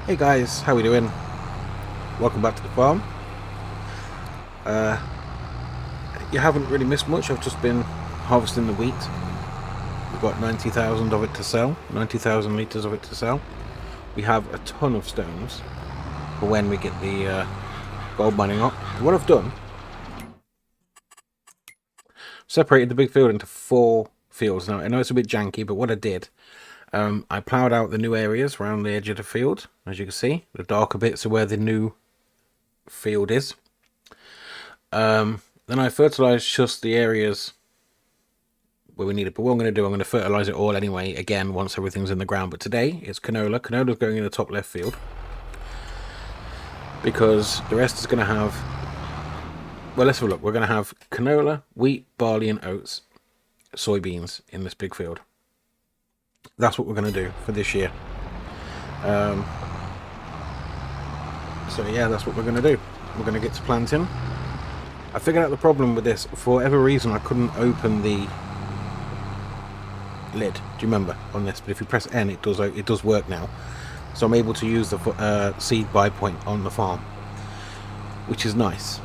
Hey guys, how we doing? Welcome back to the farm. You haven't really missed much. I've just been harvesting the wheat. We've got 90,000 of it to sell, 90,000 litres of it to sell. We have a ton of stones for when we get the gold mining up. What I've done, separated the big field into 4 fields. Now I know it's a bit janky, but what I did, I ploughed out the new areas around the edge of the field. As you can see, the darker bits are where the new field is. Then I fertilised just the areas where we need it. But what I'm going to do, I'm going to fertilise it all anyway, again, once everything's in the ground. But today, it's canola. Canola's going in the top left field, because the rest is going to have... Well, let's have a look. We're going to have canola, wheat, barley and oats, soybeans in this big field. That's what we're going to do for this year. So yeah, that's what we're going to do. We're going to get to planting. I figured out the problem with this. For whatever reason, I couldn't open the lid. Do you remember on this? But if you press N, it does work now. So I'm able to use the seed buy point on the farm, which is nice.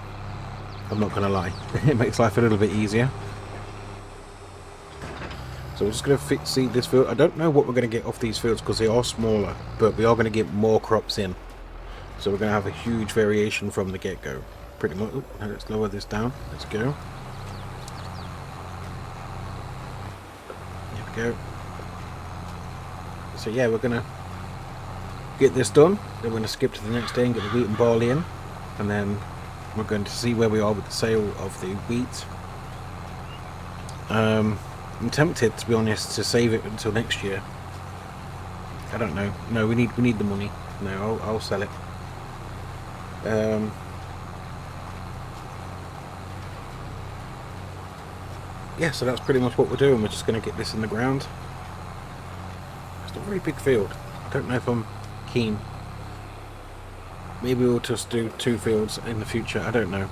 I'm not going to lie. It makes life a little bit easier. So we're just going to seed this field. I don't know what we're going to get off these fields because they are smaller, but we are going to get more crops in. So we're going to have a huge variation from the get-go. Pretty much. Let's lower this down. Let's go. There we go. So yeah, we're going to get this done. Then we're going to skip to the next day and get the wheat and barley in. And then we're going to see where we are with the sale of the wheat. I'm tempted, to be honest, to save it until next year. I don't know. No, we need the money. No, I'll sell it. Yeah, so that's pretty much what we're doing. We're just going to get this in the ground. It's not a very big field. I don't know if I'm keen. Maybe we'll just do 2 fields in the future. I don't know.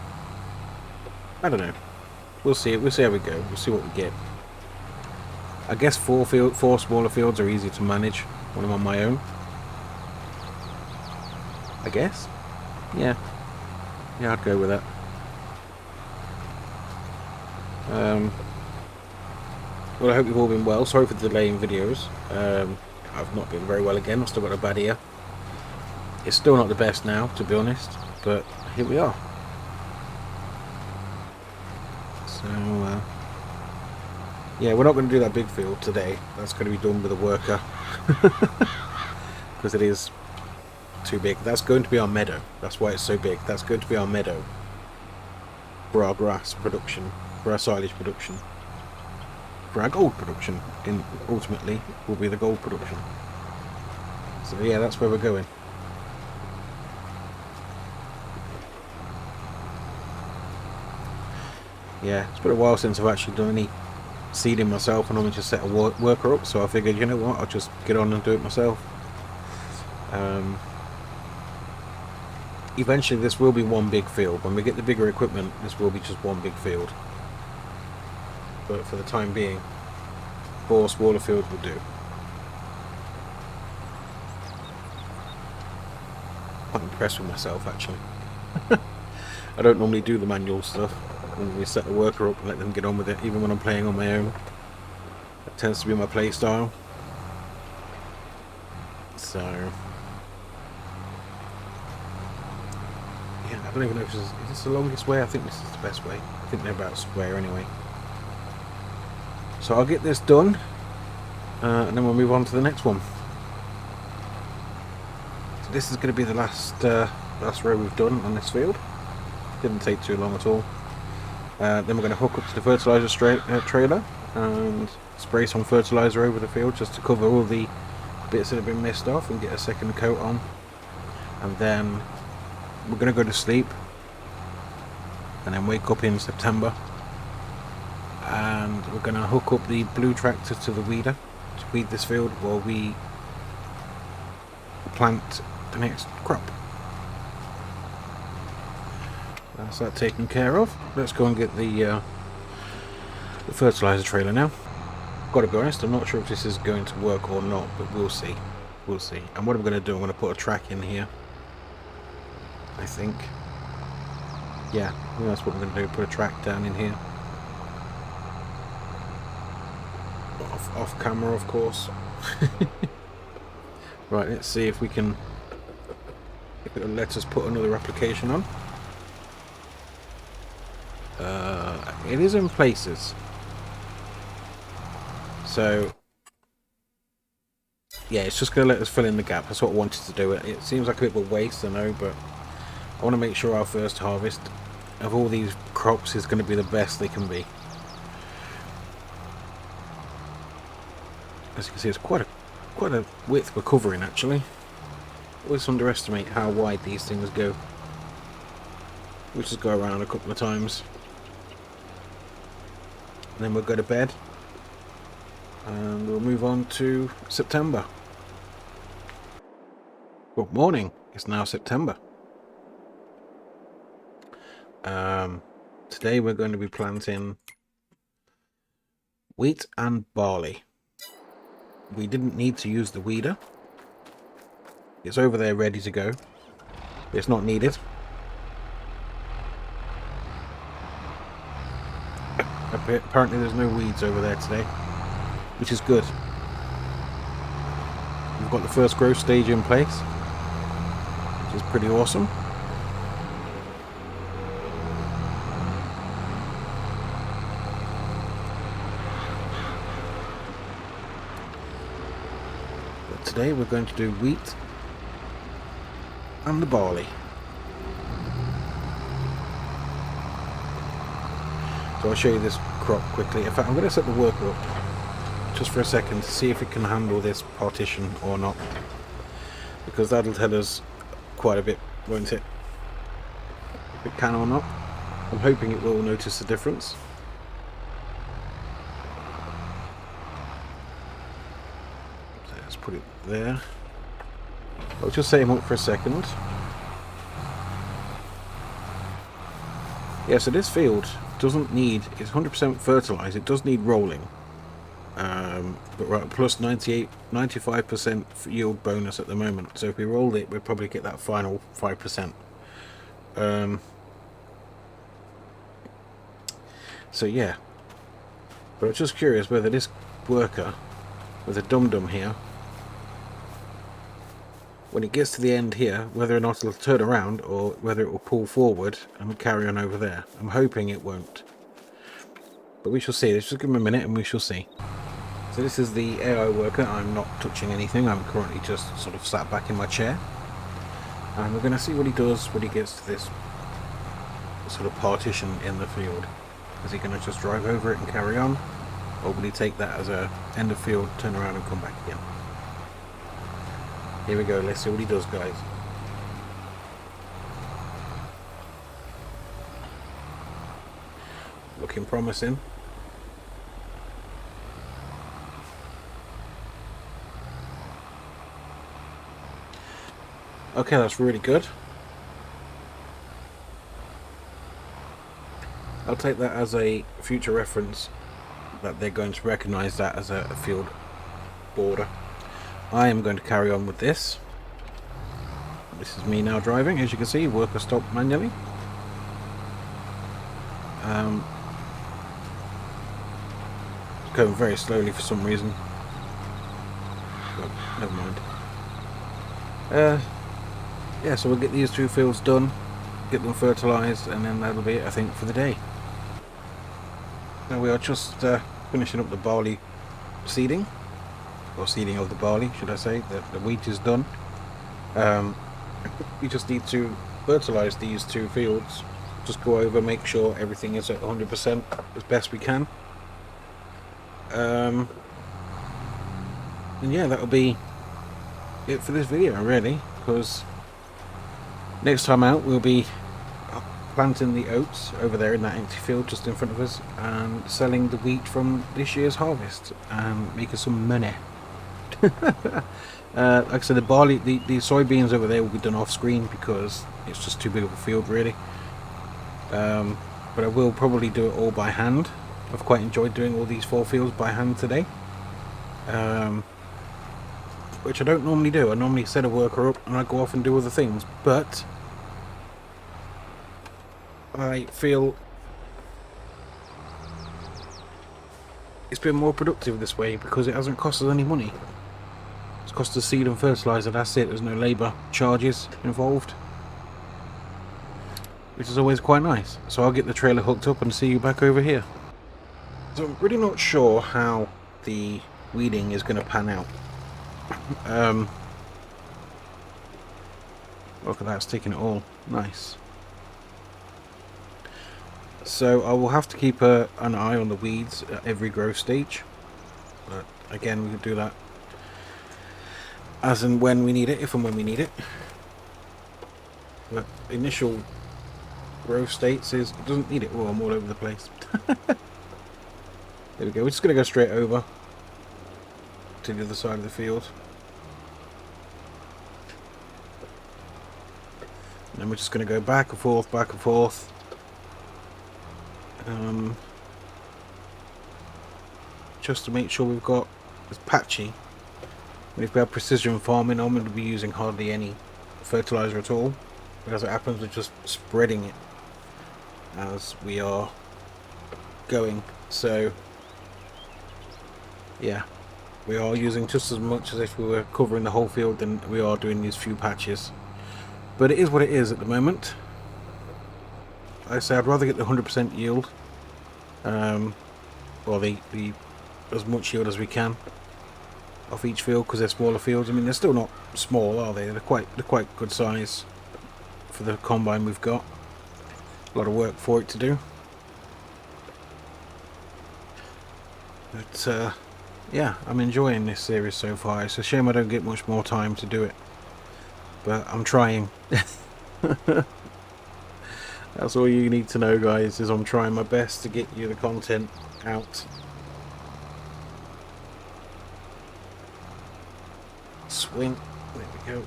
We'll see. We'll see how we go. We'll see what we get. I guess 4 smaller fields are easy to manage when I'm on my own. I guess. Yeah, I'd go with that. Well, I hope you've all been well. Sorry for the delay in videos. I've not been very well again. I've still got a bad ear. It's still not the best now, to be honest, but here we are. So, yeah, we're not going to do that big field today. That's going to be done with a worker. Because it is too big. That's going to be our meadow. That's why it's so big. That's going to be our meadow for our grass production, for our silage production, for our gold production. Ultimately will be the gold production. So yeah, that's where we're going. Yeah, it's been a while since I've actually done any seeding myself, and I'm just set a worker up, so I figured, you know what, I'll just get on and do it myself. Eventually this will be one big field. When we get the bigger equipment, this will be just one big field. But for the time being, 4 smaller fields will do. I'm impressed with myself, actually. I don't normally do the manual stuff. When we set the worker up and let them get on with it, even when I'm playing on my own. That tends to be my play style. So... yeah, I don't even know if is this the longest way. I think this is the best way. I think they're about square anyway. So I'll get this done, and then we'll move on to the next one. So this is going to be the last row we've done on this field. Didn't take too long at all. Then we're going to hook up to the fertiliser trailer and spray some fertiliser over the field just to cover all the bits that have been missed off and get a second coat on. And then we're going to go to sleep and then wake up in September, and we're going to hook up the blue tractor to the weeder to weed this field while we plant the next crop. That's that taken care of. Let's go and get the fertiliser trailer now. Got to be honest, I'm not sure if this is going to work or not, but we'll see. We'll see. And what I'm going to do, I'm going to put a track in here, I think. Yeah, I think that's what I'm going to do, put a track down in here. Off camera, of course. Right, let's see if we can, if it'll let us put another application on. It is in places. So, yeah, it's just going to let us fill in the gap. That's what I wanted to do. It seems like a bit of a waste, I know, but I want to make sure our first harvest of all these crops is going to be the best they can be. As you can see, it's quite a width we're covering, actually. Always underestimate how wide these things go. We'll just go around a couple of times. And then we'll go to bed. And we'll move on to September. Good morning. It's now September. Today we're going to be planting wheat and barley. We didn't need to use the weeder. It's over there ready to go. It's not needed. Apparently there's no weeds over there today, which is good. We've got the first growth stage in place, which is pretty awesome. But today we're going to do wheat and the barley. So I'll show you this crop quickly. In fact, I'm going to set the worker up just for a second to see if it can handle this partition or not, because that'll tell us quite a bit, won't it? If it can or not. I'm hoping it will notice the difference. So let's put it there. I'll just set him up for a second. Yeah, so this field doesn't need, it's 100% fertilized. It does need rolling, but right, plus 95% yield bonus at the moment. So if we rolled it, we'll probably get that final 5%. So yeah, but I'm just curious whether this worker with a dum-dum here, when it gets to the end here, whether or not it'll turn around or whether it will pull forward and carry on over there. I'm hoping it won't, but we shall see. Let's just give him a minute and we shall see. So this is the AI worker. I'm not touching anything. I'm currently just sort of sat back in my chair, and we're going to see what he does when he gets to this sort of partition in the field. Is he going to just drive over it and carry on, or will he take that as a end of field, turn around and come back again? Here we go, let's see what he does, guys. Looking promising. Okay, that's really good. I'll take that as a future reference, that they're going to recognize that as a field border. I am going to carry on with this. This is me now driving. As you can see, worker stopped manually. Going very slowly for some reason. But never mind. Yeah, so we'll get these two fields done, get them fertilized, and then that'll be it, I think, for the day. Now we are just finishing up the barley seeding. Or seeding of the barley, should I say. The wheat is done. We just need to fertilize these two fields. Just go over, make sure everything is at 100% as best we can. And yeah, that'll be it for this video, really, because next time out we'll be planting the oats over there in that empty field just in front of us, and selling the wheat from this year's harvest and making some money. Like I said, the barley, the soybeans over there will be done off screen because it's just too big of a field, really. But I will probably do it all by hand. I've quite enjoyed doing all these 4 fields by hand today. which I don't normally do. I normally set a worker up and I go off and do other things, but I feel it's been more productive this way because it hasn't cost us any money. It's cost us seed and fertilizer, that's it. There's no labour charges involved, which is always quite nice. So I'll get the trailer hooked up and see you back over here. So I'm really not sure how the weeding is going to pan out. Look at that, it's taking it all. Nice. So I will have to keep an eye on the weeds at every growth stage. But again, we can do that as and when we need it, if and when we need it. But initial growth states is it doesn't need it. Oh, I'm all over the place. There we go. We're just going to go straight over to the other side of the field. And then we're just going to go back and forth, back and forth. Just to make sure we've got, it's patchy. We've got precision farming. I'm going to be using hardly any fertilizer at all. But as it happens, we're just spreading it as we are going. So yeah, we are using just as much as if we were covering the whole field than we are doing these few patches. But it is what it is at the moment. Like I say, I'd rather get the 100% yield, or the as much yield as we can off each field, because they're smaller fields. I mean, they're still not small, are they? They're quite good size for the combine we've got. A lot of work for it to do. But yeah, I'm enjoying this series so far. It's a shame I don't get much more time to do it, but I'm trying. That's all you need to know, guys, is I'm trying my best to get you the content out. Swing. There we go.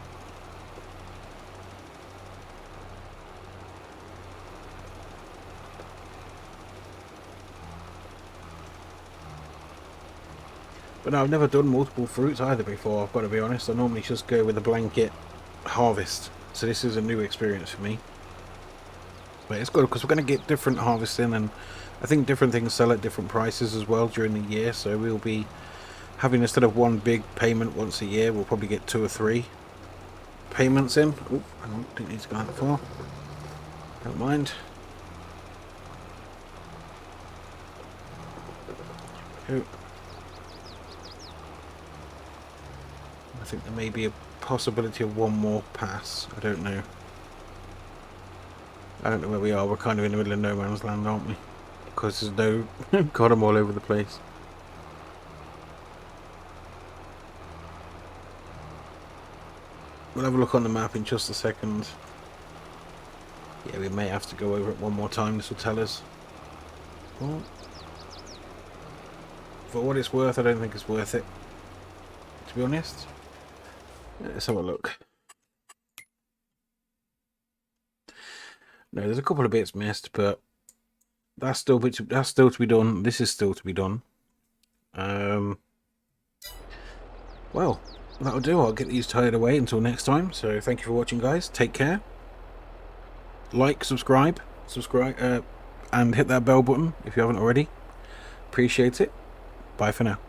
But no, I've never done multiple fruits either before, I've got to be honest. I normally just go with a blanket harvest. So this is a new experience for me. But it's good because we're going to get different harvesting, and I think different things sell at different prices as well during the year. So we'll be having, instead of one big payment once a year, we'll probably get 2 or 3 payments in. Oh, I don't need to go that far. Don't mind. Oh. I think there may be a possibility of one more pass. I don't know. I don't know where we are. We're kind of in the middle of no man's land, aren't we? Because there's no... God, I'm all over the place. We'll have a look on the map in just a second. Yeah, we may have to go over it one more time. This will tell us. Well, for what it's worth, I don't think it's worth it, to be honest. Let's have a look. No, there's a couple of bits missed, but that's still to be done. This is still to be done. Well, that'll do. I'll get these tied away until next time. So thank you for watching, guys. Take care. Like, subscribe, and hit that bell button if you haven't already. Appreciate it. Bye for now.